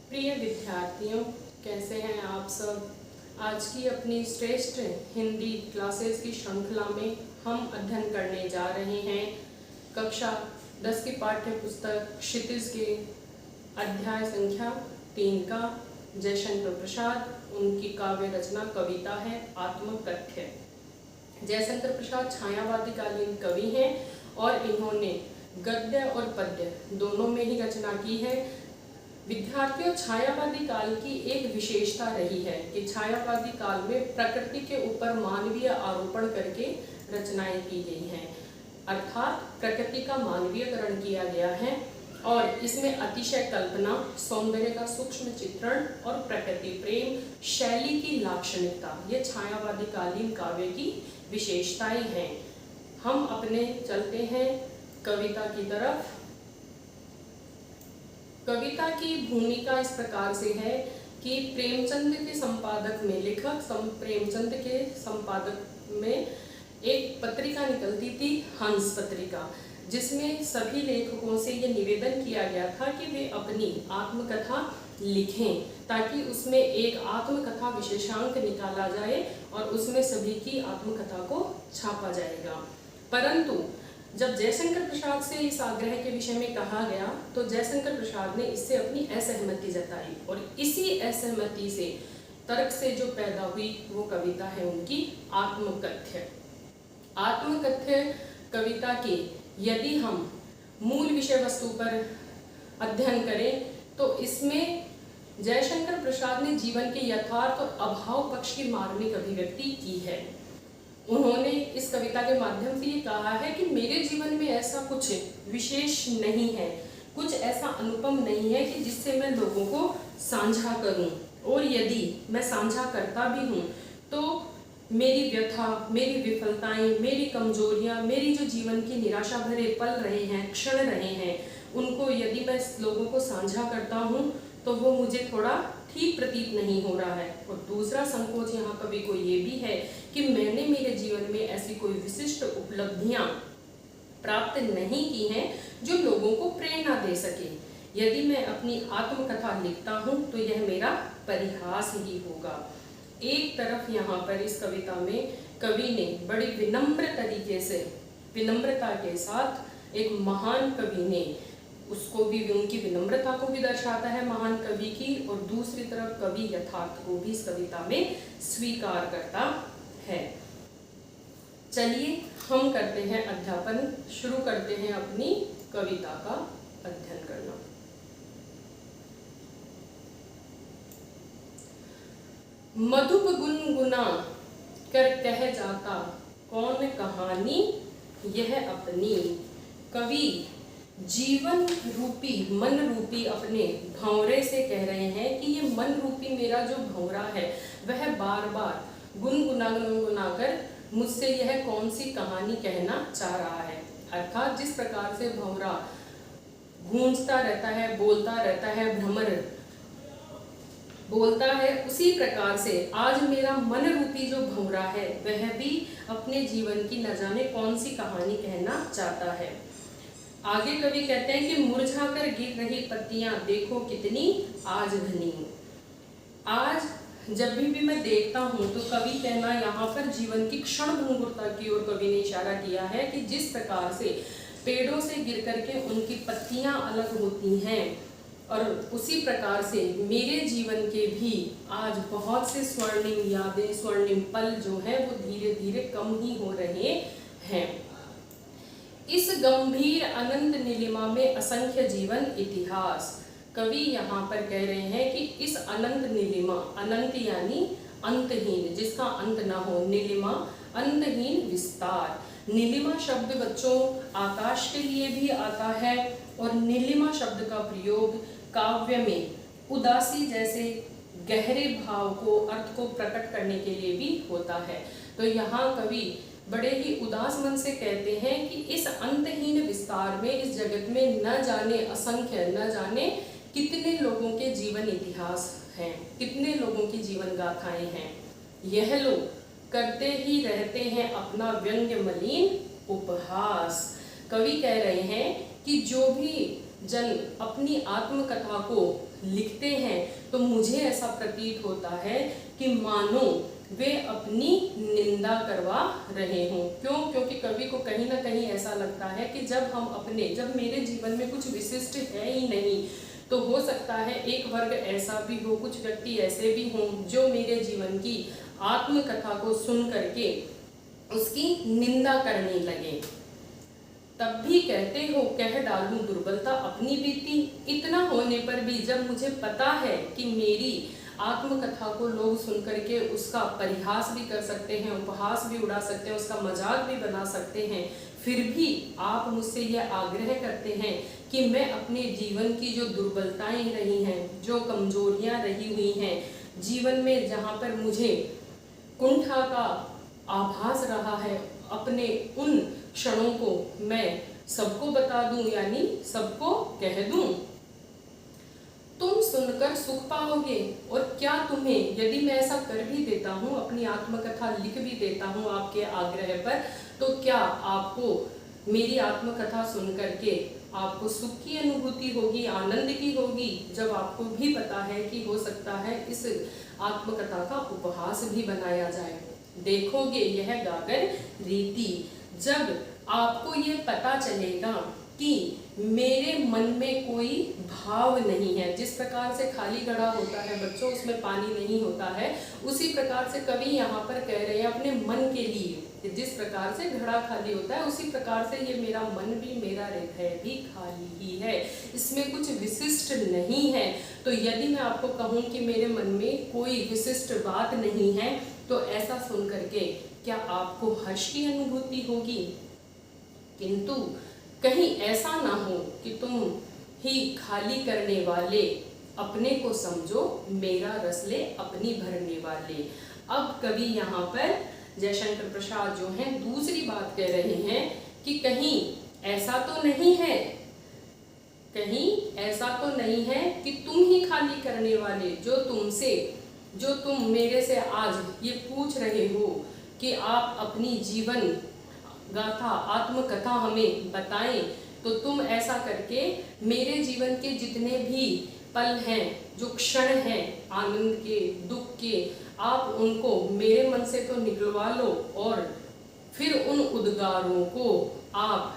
प्रिय विद्यार्थियों, कैसे हैं आप सब। आज की अपनी श्रेष्ठ हिंदी क्लासेस की श्रृंखला में हम अध्ययन करने जा रहे हैं कक्षा 10 की पाठ्य पुस्तक क्षितिज के अध्याय संख्या 3 का जयशंकर प्रसाद। उनकी काव्य रचना कविता है आत्मकथ्य। जयशंकर प्रसाद छायावादी कालीन कवि हैं और इन्होंने गद्य और पद्य दोनों में ही रचना की है। विद्यार्थियों, छायावादी काल की एक विशेषता रही है कि छायावादी काल में प्रकृति के ऊपर मानवीय आरोपण करके रचनाएं की गई हैं, अर्थात प्रकृति का मानवीयकरण किया गया है और इसमें अतिशय कल्पना, सौंदर्य का सूक्ष्म चित्रण और प्रकृति प्रेम शैली की लाक्षणिकता, ये छायावादी कालीन काव्य की विशेषताएं हैं। हम अपने चलते हैं कविता की तरफ। कविता की भूमिका इस प्रकार से है कि प्रेमचंद के संपादक में प्रेमचंद के संपादक में एक पत्रिका निकलती थी, हंस पत्रिका, जिसमें सभी लेखकों से ये निवेदन किया गया था कि वे अपनी आत्मकथा लिखें ताकि उसमें एक आत्मकथा विशेषांक निकाला जाए और उसमें सभी की आत्मकथा को छापा जाएगा। परंतु जब जयशंकर प्रसाद से इस आग्रह के विषय में कहा गया तो जयशंकर प्रसाद ने इससे अपनी असहमति जताई और इसी असहमति से तर्क से जो पैदा हुई वो कविता है उनकी आत्मकथ्य। आत्मकथ्य कविता के यदि हम मूल विषय वस्तु पर अध्ययन करें तो इसमें जयशंकर प्रसाद ने जीवन के यथार्थ और अभाव पक्ष की मार्मिक अभिव्यक्ति की है। उन्होंने इस कविता के माध्यम से ये कहा है कि मेरे जीवन में ऐसा कुछ विशेष नहीं है, कुछ ऐसा अनुपम नहीं है कि जिससे मैं लोगों को साझा करूं, और यदि मैं साझा करता भी हूं तो मेरी व्यथा, मेरी विफलताएं, मेरी कमजोरियां, मेरी जो जीवन की निराशा भरे पल रहे हैं, क्षण रहे हैं, उनको यदि मैं लोगों को साझा करता हूं तो वो मुझे थोड़ा ठीक प्रतीत नहीं हो रहा है। और दूसरा संकोच यहाँ कवि को ये भी है कि मैंने मेरे जीवन में ऐसी कोई विशिष्ट उपलब्धियां प्राप्त नहीं की हैं जो लोगों को प्रेरणा दे सके। यदि मैं अपनी आत्मकथा लिखता हूँ तो यह मेरा परिहास ही होगा। एक तरफ यहाँ पर इस कविता में कवि ने बड़ी विनम्र तरीके से, विनम्रता के साथ, एक महान कवि ने उसको भी, उनकी विनम्रता को भी दर्शाता है महान कवि की, और दूसरी तरफ कवि यथार्थ को भी इस कविता में स्वीकार करता है। चलिए हम करते हैं अध्यापन, शुरू करते हैं अपनी कविता का अध्ययन करना। मधुप गुनगुना कर कह जाता कौन कहानी यह अपनी। कवि जीवन रूपी, मन रूपी अपने भंवरे से कह रहे हैं कि ये मन रूपी मेरा जो भंवरा है वह बार बार गुनगुना कर मुझसे यह कौन सी कहानी कहना चाह रहा है। अर्थात जिस प्रकार से भंवरा गूंजता रहता है, बोलता रहता है, भ्रमर बोलता है, उसी प्रकार से आज मेरा मन रूपी जो भंवरा है वह भी अपने जीवन की न जाने कौन सी कहानी कहना चाहता है। आगे कवि कहते हैं कि मुरझाकर गिर रही पत्तियां देखो कितनी आज घनी। आज जब भी मैं देखता हूं तो कवि कहना यहाँ पर जीवन की क्षण भंगुरता की ओर कवि ने इशारा किया है कि जिस प्रकार से पेड़ों से गिर करके उनकी पत्तियां अलग होती हैं और उसी प्रकार से मेरे जीवन के भी आज बहुत से स्वर्णिम यादें, स्वर्णिम पल जो है वो धीरे धीरे कम ही हो रहे हैं। इस गंभीर अनंत नीलिमा में असंख्य जीवन इतिहास। कवि यहाँ पर कह रहे हैं कि इस अनंत नीलिमा, अनंत यानी अंतहीन, जिसका अंत ना हो, नीलिमा अंतहीन विस्तार। नीलिमा शब्द बच्चों आकाश के लिए भी आता है और नीलिमा शब्द का प्रयोग काव्य में उदासी जैसे गहरे भाव को, अर्थ को प्रकट करने के लिए भी होता है। तो यहाँ कवि बड़े ही उदास मन से कहते हैं कि इस अंतहीन विस्तार में, इस जगत में न जाने असंख्य, न जाने कितने लोगों के जीवन इतिहास हैं, कितने लोगों की जीवन गाथाएं हैं। यह लोग करते ही रहते हैं अपना व्यंग्य मलिन उपहास। कवि कह रहे हैं कि जो भी जन अपनी आत्मकथा को लिखते हैं तो मुझे ऐसा प्रतीत होता है कि मानो वे अपनी निंदा करवा रहे हों। क्यों? क्योंकि कवि को कहीं ना कहीं ऐसा लगता है कि जब मेरे जीवन में कुछ विशिष्ट है ही नहीं, तो हो सकता है एक वर्ग ऐसा भी हो, कुछ व्यक्ति ऐसे भी हों जो मेरे जीवन की आत्मकथा को सुन करके उसकी निंदा करने लगे। तब भी कहते हो कह डालूं दुर्बलता अपनी बीती। इतना होने पर भी जब मुझे पता है कि मेरी आत्मकथा को लोग सुन करके उसका परिहास भी कर सकते हैं, उपहास भी उड़ा सकते हैं, उसका मजाक भी बना सकते हैं, फिर भी आप मुझसे यह आग्रह करते हैं कि मैं अपने जीवन की जो दुर्बलताएं रही हैं, जो कमजोरियां रही हुई हैं जीवन में, जहाँ पर मुझे कुंठा का आभास रहा है, अपने उन क्षणों को मैं सबको बता दूं, यानी सबको कह दूं। तुम सुनकर सुख पाओगे। और क्या तुम्हें, यदि मैं ऐसा कर भी देता हूँ, अपनी आत्मकथा लिख भी देता हूँ आपके आग्रह पर, तो क्या आपको मेरी आत्मकथा सुन करके आपको सुख की अनुभूति होगी, आनंद की होगी, जब आपको भी पता है कि हो सकता है इस आत्मकथा का उपहास भी बनाया जाए। देखोगे यह गागर रीति, जब आपको ये पता चलेगा कि मेरे मन में कोई भाव नहीं है। जिस प्रकार से खाली घड़ा होता है बच्चों, उसमें पानी नहीं होता है, उसी प्रकार से कवि यहाँ पर कह रहे हैं अपने मन के लिए, जिस प्रकार से घड़ा खाली होता है उसी प्रकार से ये मेरा मन भी, मेरा हृदय भी खाली ही है, इसमें कुछ विशिष्ट नहीं है। तो यदि मैं आपको कहूँ कि मेरे मन में कोई विशिष्ट बात नहीं है, तो ऐसा सुन करके क्या आपको हर्ष की अनुभूति होगी? किंतु कहीं ऐसा ना हो कि तुम ही खाली करने वाले अपने को समझो, मेरा रस ले अपनी भरने वाले। अब कवि यहाँ पर जयशंकर प्रसाद जो हैं दूसरी बात कह रहे हैं कि कहीं ऐसा तो नहीं है, कहीं ऐसा तो नहीं है कि तुम ही खाली करने वाले, जो तुम मेरे से आज ये पूछ रहे हो कि आप अपनी जीवन गाथा, आत्मकथा हमें बताएं, तो तुम ऐसा करके मेरे जीवन के जितने भी पल हैं, जो क्षण हैं आनंद के, दुख के, आप उनको मेरे मन से तो निकलवा लो और फिर उन उद्गारों को आप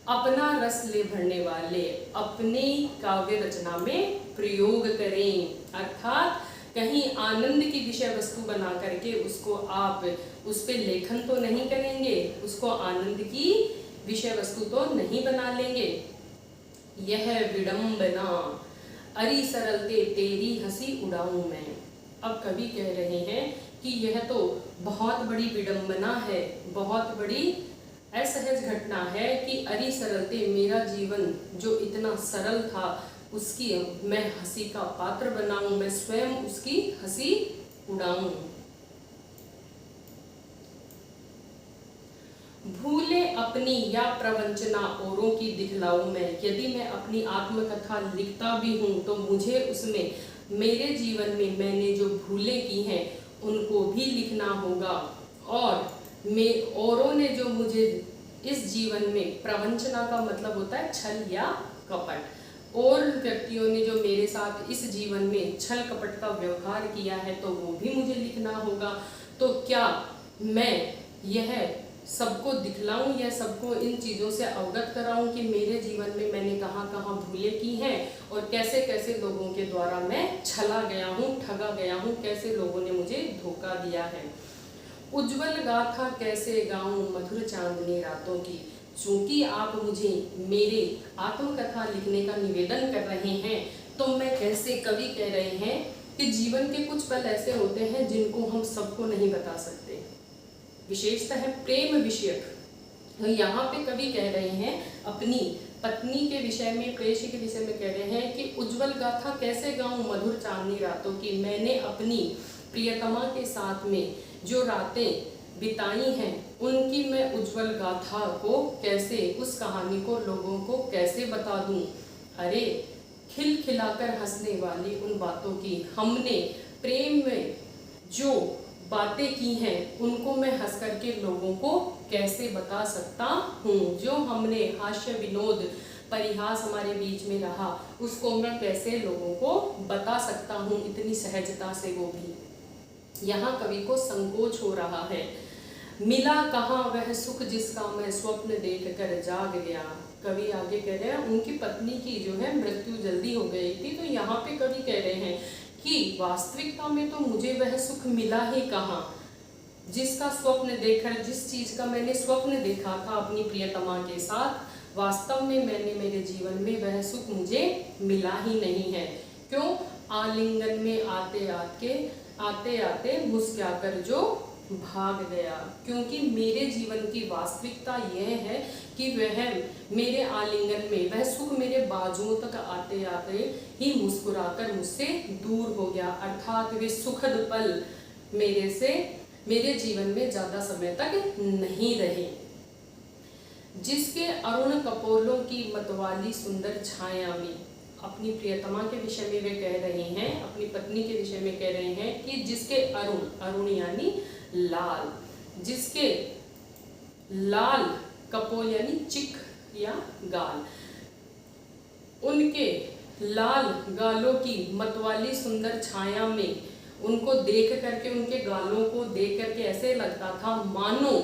अपना रस ले भरने वाले अपनी काव्य रचना में प्रयोग करें। अर्थात कहीं आनंद की विषय वस्तु बना करके उसको आप उस पे लेखन तो नहीं करेंगे, उसको आनंद की विषय वस्तु तो नहीं बना लेंगे। यह विडंबना अरि सरलते तेरी हंसी उड़ाऊं मैं। अब कवि कह रहे हैं कि यह तो बहुत बड़ी विडंबना है, बहुत बड़ी असहज घटना है कि अरि सरलते, मेरा जीवन जो इतना सरल था उसकी मैं हंसी का पात्र बनाऊं, मैं स्वयं उसकी हंसी उड़ाऊं। भूले अपनी या प्रवंचना औरों की दिखलाऊं मैं। यदि मैं अपनी आत्मकथा लिखता भी हूं तो मुझे उसमें मेरे जीवन में मैंने जो भूलें की हैं उनको भी लिखना होगा, और औरों ने जो मुझे इस जीवन में, प्रवंचना का मतलब होता है छल या कपट, और व्यक्तियों ने जो मेरे साथ इस जीवन में छल कपट का व्यवहार किया है तो वो भी मुझे लिखना होगा। तो क्या मैं यह सबको दिखलाऊं या सबको इन चीज़ों से अवगत कराऊं कि मेरे जीवन में मैंने कहाँ कहाँ भूलें की हैं और कैसे कैसे लोगों के द्वारा मैं छला गया हूँ, ठगा गया हूँ, कैसे लोगों ने मुझे धोखा दिया है। उज्जवल गाथा कैसे गाऊं मधुर चांदनी रातों की। चूंकि आप मुझे मेरे आत्मकथा लिखने का निवेदन कर रहे हैं, तो मैं कैसे, कवि कह रहे हैं कि जीवन के कुछ पल ऐसे होते हैं जिनको हम सबको नहीं बता सकते, विशेषतः प्रेम विषयक। तो यहाँ पे कवि कह रहे हैं अपनी पत्नी के विषय में, प्रेयसी के विषय में कह रहे हैं कि उज्जवल गाथा कैसे गाऊं मधुर चांदनी रातों की। मैंने अपनी प्रियतमा के साथ में जो रातें बिताई हैं उनकी मैं उज्जवल गाथा को कैसे, उस कहानी को लोगों को कैसे बता दूं। अरे खिलखिलाकर हंसने वाली उन बातों की, हमने प्रेम में जो बातें की हैं उनको मैं हंस करके लोगों को कैसे बता सकता हूँ। जो हमने हास्य विनोद परिहास हमारे बीच में रहा, उसको मैं कैसे लोगों को बता सकता हूँ इतनी सहजता से, वो भी। यहाँ कवि को संकोच हो रहा है। मिला कहाँ वह सुख जिसका मैं स्वप्न देख कर जाग गया। कवि आगे कह रहे हैं उनकी पत्नी की जो है मृत्यु जल्दी हो गई थी, तो यहाँ पे कवि कह रहे हैं कि वास्तविकता में तो मुझे वह सुख मिला ही कहाँ, जिसका स्वप्न देखकर, जिस चीज का मैंने स्वप्न देखा था अपनी प्रियतमा के साथ, वास्तव में मैंने मेरे जीवन में वह सुख मुझे मिला ही नहीं है। क्यों? आलिंगन में आते आते मुस्कुराकर जो भाग गया। क्योंकि मेरे जीवन की वास्तविकता यह है कि वह मेरे आलिंगन में, वह सुख मेरे बाजुओं तक आते आते ही मुस्कुराकर मुझसे दूर हो गया, अर्थात वे सुखद पल मेरे जीवन में ज्यादा समय तक नहीं रहे। जिसके अरुण कपोलों की मतवाली सुंदर छाया में, अपनी प्रियतमा के विषय में वे कह रहे हैं, अपनी पत्नी के विषय में कह रहे हैं कि जिसके अरुण यानी लाल, जिसके लाल कपोल यानी चिक या गाल, उनके लाल गालों की मतवाली सुंदर छाया में उनको देख करके, उनके गालों को देख करके ऐसे लगता था मानो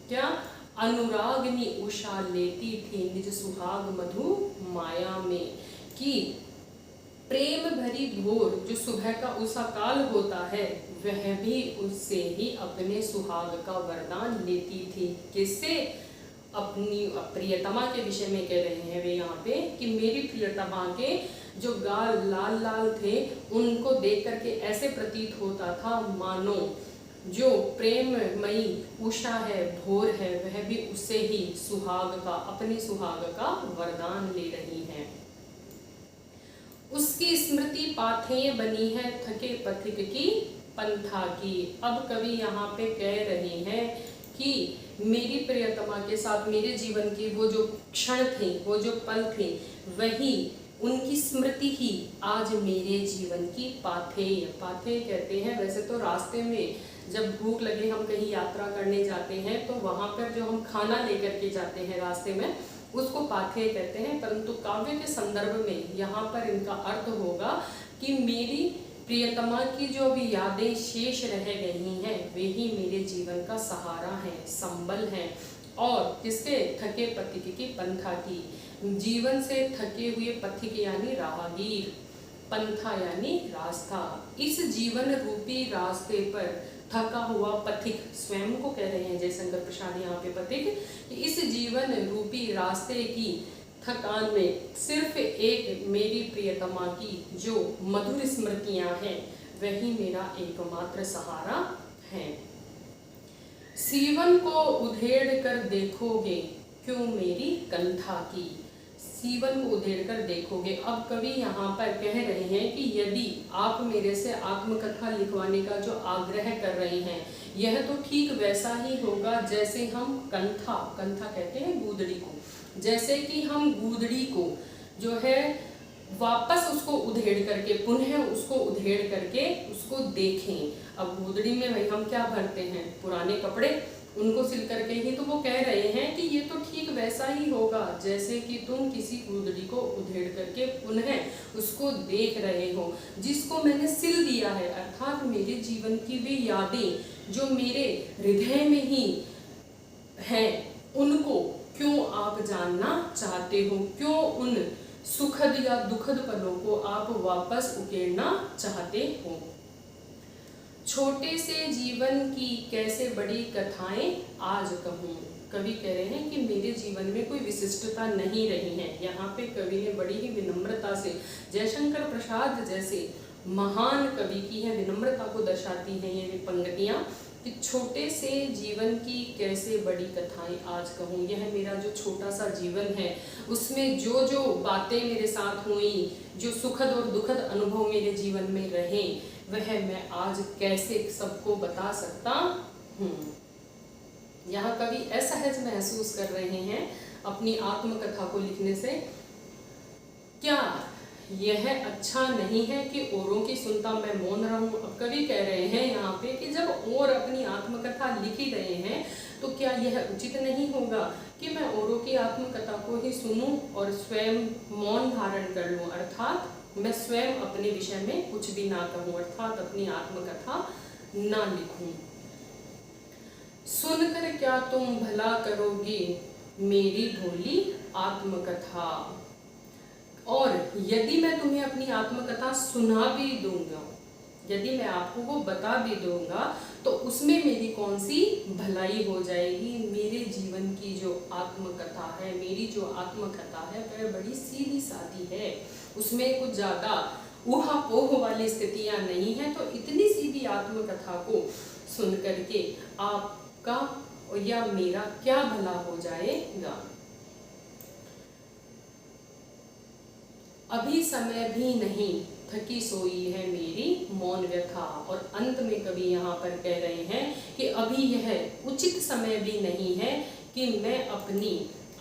क्या अनुरागनी उषा लेती थी निज सुहाग मधु माया में, कि प्रेम भरी भोर जो सुबह का उषा काल होता है वह भी उससे ही अपने सुहाग का वरदान लेती थी। किससे? अपनी प्रियतमा के विषय में कह रहे हैं वे यहाँ पे कि मेरी प्रियतमा के जो गाल लाल लाल थे उनको देख करके ऐसे प्रतीत होता था मानो जो प्रेममयी उषा है, भोर है, वह भी उससे ही अपने सुहाग का वरदान ले रही है। उसकी स्मृति पाथेय बनी है थके पथिक की पंथा की। अब कवि यहाँ पे कह रहे हैं कि मेरी प्रियतमा के साथ मेरे जीवन के वो जो क्षण थे, वो जो पल थे, वही उनकी स्मृति ही आज मेरे जीवन की पाथेय कहते हैं। वैसे तो रास्ते में जब भूख लगे, हम कहीं यात्रा करने जाते हैं तो वहाँ पर जो हम खाना लेकर के जाते हैं रास्ते में, उसको पाथेय कहते हैं। परंतु काव्य के संदर्भ में यहाँ पर इनका अर्थ होगा कि मेरी प्रियतमा की जो भी यादें शेष रह गई हैं वे ही मेरे जीवन का सहारा है, संबल है। और किसके? थके पथिक की पंथा की, जीवन से थके हुए पथिक यानी राहगीर, पंथा यानी रास्ता। इस जीवन रूपी रास्ते पर थका हुआ पथिक, स्वयं को कह रहे हैं जयशंकर प्रसाद यहाँ पे पथिक, इस जीवन रूपी रास्ते की थकान में सिर्फ एक मेरी प्रियतमा की जो मधुर स्मृतियां हैं वही मेरा एकमात्र सहारा है। सीवन को उधेड़ कर देखोगे क्यों मेरी कंथा की, सीवन को उधेड़ कर देखोगे। अब कवि यहाँ पर कह रहे हैं कि यदि आप मेरे से आत्मकथा लिखवाने का जो आग्रह कर रहे हैं यह तो ठीक वैसा ही होगा जैसे हम कंथा कहते हैं गूदड़ी को, जैसे कि हम गूदड़ी को जो है वापस उसको उधेड़ करके, पुनः उसको उधेड़ करके उसको देखें। अब गूदड़ी में भाई हम क्या भरते हैं? पुराने कपड़े, उनको सिल करके ही। तो वो कह रहे हैं कि ये तो ठीक वैसा ही होगा जैसे कि तुम किसी गूदड़ी को उधेड़ करके पुनः उसको देख रहे हो जिसको मैंने सिल दिया है, अर्थात मेरे जीवन की वे यादें जो मेरे हृदय में ही हैं, उनको क्यों आप जानना चाहते हो? क्यों उन सुखद या दुखद पलों को आप वापस उकेरना चाहते हो? छोटे से जीवन की कैसे बड़ी कथाएं आज कहूँ। कवि कह रहे हैं कि मेरे जीवन में कोई विशिष्टता नहीं रही है। यहाँ पे कवि ने बड़ी ही विनम्रता से, जयशंकर प्रसाद जैसे महान कवि की है विनम्रता को दर्शाती हैं ये पंक्तियाँ कि छोटे से जीवन की कैसे बड़ी कथाएं आज कहूँ। यह मेरा जो छोटा सा जीवन है उसमें जो जो बातें मेरे साथ हुई, जो सुखद और दुखद अनुभव मेरे जीवन में रहे, वह मैं आज कैसे सबको बता सकता हूँ। यहाँ कवि असहज महसूस कर रहे हैं अपनी आत्मकथा को लिखने से। क्या यह अच्छा नहीं है कि औरों की सुनता मैं मौन रहूं? अब कवि कह रहे हैं यहाँ पे कि जब और अपनी आत्मकथा लिख ही रहे हैं तो क्या यह उचित नहीं होगा कि मैं औरों की आत्मकथा को ही सुनूं और स्वयं मौन धारण कर लूं, अर्थात मैं स्वयं अपने विषय में कुछ भी ना कहूं, अर्थात अपनी आत्मकथा ना लिखूं। सुनकर क्या तुम भला करोगी मेरी भोली आत्मकथा। और यदि मैं तुम्हें अपनी आत्मकथा सुना भी दूंगा, यदि मैं आपको वो बता भी दूंगा, तो उसमें मेरी कौन सी भलाई हो जाएगी। मेरे जीवन की जो आत्मकथा है, मेरी जो आत्मकथा है वह बड़ी सीधी सादी है, उसमें कुछ ज़्यादा ऊहापोह वाली स्थितियां नहीं हैं। तो इतनी सीधी आत्मकथा को सुन करके आपका या मेरा क्या भला हो जाएगा। अभी समय भी नहीं थकी सोई है मेरी मौन व्यथा। और अंत में कवि यहाँ पर कह रहे हैं कि अभी यह उचित समय भी नहीं है कि मैं अपनी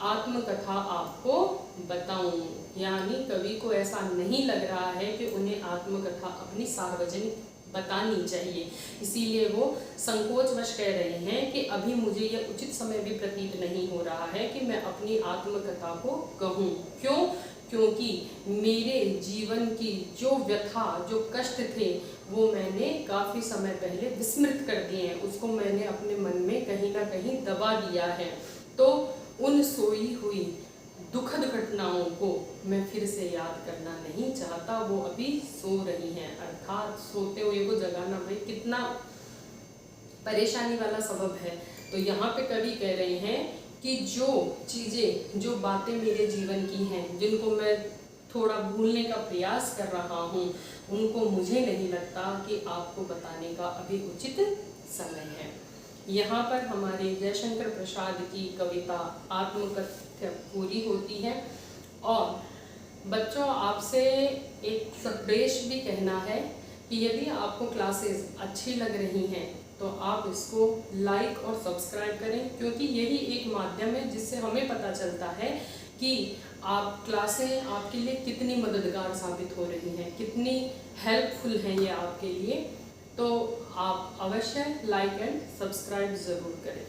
आत्मकथा आपको बताऊं। यानी कवि को ऐसा नहीं लग रहा है कि उन्हें आत्मकथा अपनी सार्वजनिक बतानी चाहिए, इसीलिए वो संकोचवश कह रहे हैं कि अभी मुझे यह उचित समय भी प्रतीत नहीं हो रहा है कि मैं अपनी आत्मकथा को कहूँ। क्यों? क्योंकि मेरे जीवन की जो व्यथा, जो कष्ट थे, वो मैंने काफ़ी समय पहले विस्मृत कर दिए हैं, उसको मैंने अपने मन में कहीं ना कहीं दबा दिया है। तो उन सोई हुई दुखद घटनाओं को मैं फिर से याद करना नहीं चाहता, वो अभी सो रही हैं। अर्थात सोते हुए को जगाना भाई कितना परेशानी वाला सबब है। तो यहाँ पे कवि कह रहे हैं कि जो चीज़ें, जो बातें मेरे जीवन की हैं, जिनको मैं थोड़ा भूलने का प्रयास कर रहा हूँ, उनको मुझे नहीं लगता कि आपको बताने का अभी उचित समय है। यहाँ पर हमारे जयशंकर प्रसाद की कविता आत्मकथ्य पूरी होती है। और बच्चों, आपसे एक संदेश भी कहना है कि यदि आपको क्लासेस अच्छी लग रही हैं तो आप इसको लाइक और सब्सक्राइब करें, क्योंकि यही एक माध्यम है जिससे हमें पता चलता है कि आप क्लासें आपके लिए कितनी मददगार साबित हो रही हैं, कितनी हेल्पफुल हैं ये आपके लिए। तो आप अवश्य लाइक एंड सब्सक्राइब ज़रूर करें।